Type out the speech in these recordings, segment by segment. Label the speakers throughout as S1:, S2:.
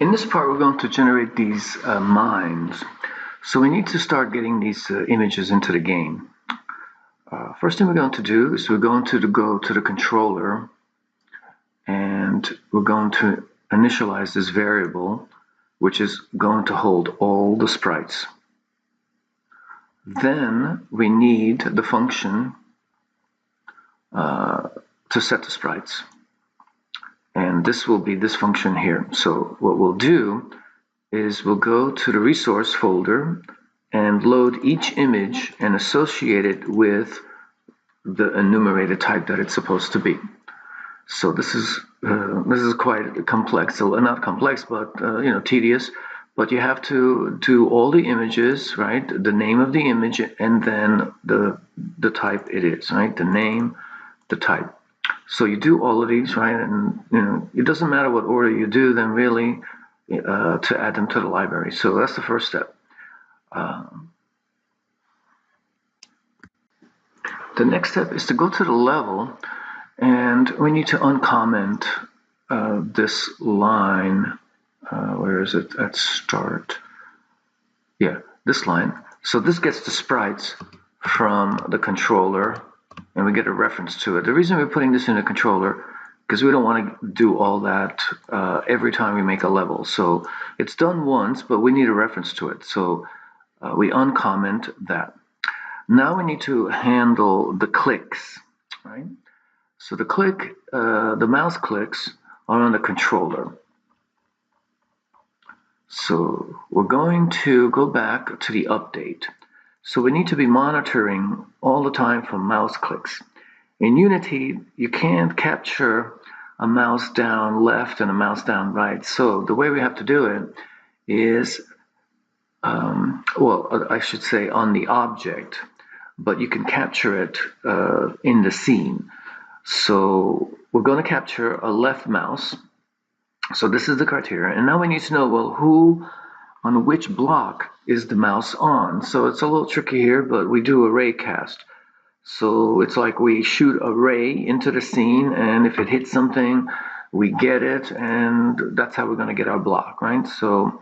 S1: In this part, we're going to generate these mines. So we need to start getting these images into the game. First thing we're going to do is we're going to go to the controller, and we're going to initialize this variable, which is going to hold all the sprites. Then we need the function to set the sprites. And this will be this function here. So what we'll do is we'll go to the resource folder and load each image and associate it with the enumerated type that it's supposed to be. So this is quite complex. So not complex, but tedious. But you have to do all the images, right? The name of the image and then the type it is, right? The name, the type. So you do all of these, right? And it doesn't matter what order you do them really to add them to the library. So that's the first step. The next step is to go to the level, and we need to uncomment this line. Where is it? At start. Yeah, this line. So this gets the sprites from the controller, and we get a reference to it. The reason we're putting this in the controller, because we don't want to do all that every time we make a level. So it's done once, but we need a reference to it. So we uncomment that. Now we need to handle the clicks, right? So the mouse clicks are on the controller. So we're going to go back to the update. So we need to be monitoring all the time for mouse clicks. In Unity, you can't capture a mouse down left and a mouse down right. So the way we have to do it is, well, I should say on the object, but you can capture it in the scene. So we're going to capture a left mouse. So this is the criteria. And now we need to know, well, on which block is the mouse on? So it's a little tricky here, but we do a ray cast. So it's like we shoot a ray into the scene, and if it hits something, we get it, and that's how we're going to get our block, right? So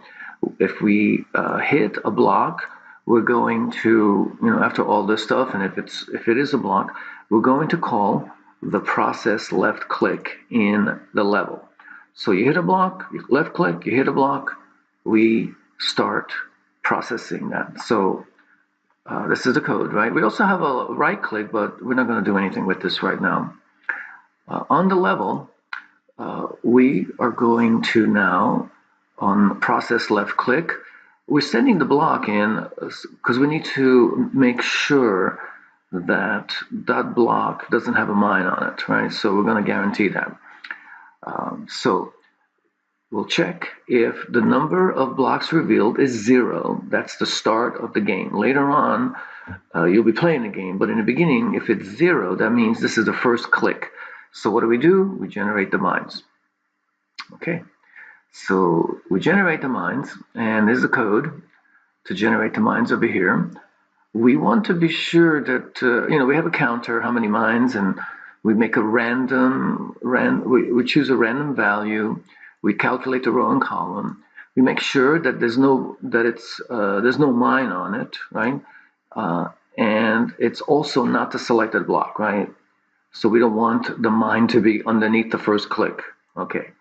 S1: if we hit a block, we're going to, after all this stuff, and if it is a block, we're going to call the process left click in the level. So you hit a block, you left click, you hit a block, we start processing that. So this is the code, right? We also have a right click, but we're not going to do anything with this right now. On the level, we are going to now, on process left click, we're sending the block in because we need to make sure that that block doesn't have a mine on it, right? So we're going to guarantee that. So we'll check if the number of blocks revealed is 0. That's the start of the game. Later on, you'll be playing the game, but in the beginning, if it's 0, that means this is the first click. So what do? We generate the mines. Okay, so we generate the mines, and there's the code to generate the mines over here. We want to be sure that, we have a counter, how many mines, and we make a we choose a random value. We calculate the row and column. We make sure that there's no mine on it, right? And it's also not the selected block, right? So we don't want the mine to be underneath the first click. Okay.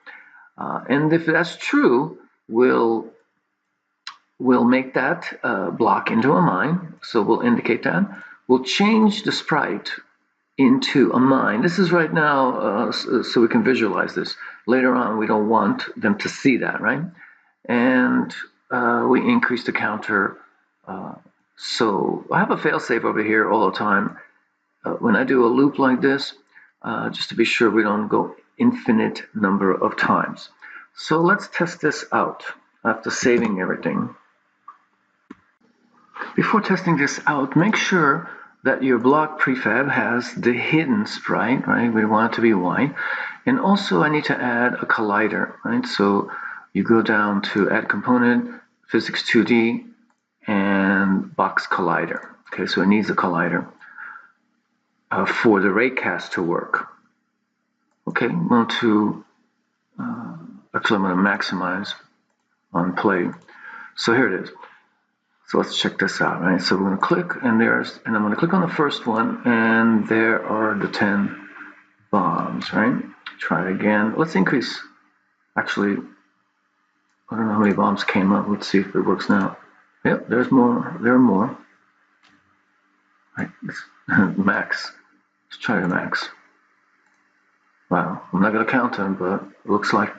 S1: And if that's true, we'll make that block into a mine. So we'll indicate that. We'll change the sprite into a mine. This is right now so we can visualize this. Later on, we don't want them to see that, right? And we increase the counter. So I have a failsafe over here all the time. When I do a loop like this, just to be sure we don't go infinite number of times. So let's test this out after saving everything. Before testing this out, make sure that your block prefab has the hidden sprite, right? We want it to be white. And also I need to add a collider, right? So you go down to add component, physics 2D, and box collider. Okay, so it needs a collider for the raycast to work. Okay, I'm going to, actually I'm going to maximize on play. So here it is. So let's check this out, right? So we're going to click, and I'm going to click on the first one, and there are the 10 bombs, right? Try it again. Let's increase. Actually, I don't know how many bombs came up. Let's see if it works now. Yep, there's more. There are more. Right, max. Let's try the max. Wow, I'm not gonna count them, but it looks like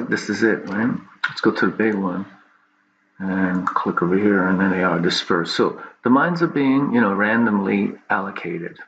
S1: this is it, right? Let's go to the big one and click over here, and then they are dispersed. So the mines are being, randomly allocated.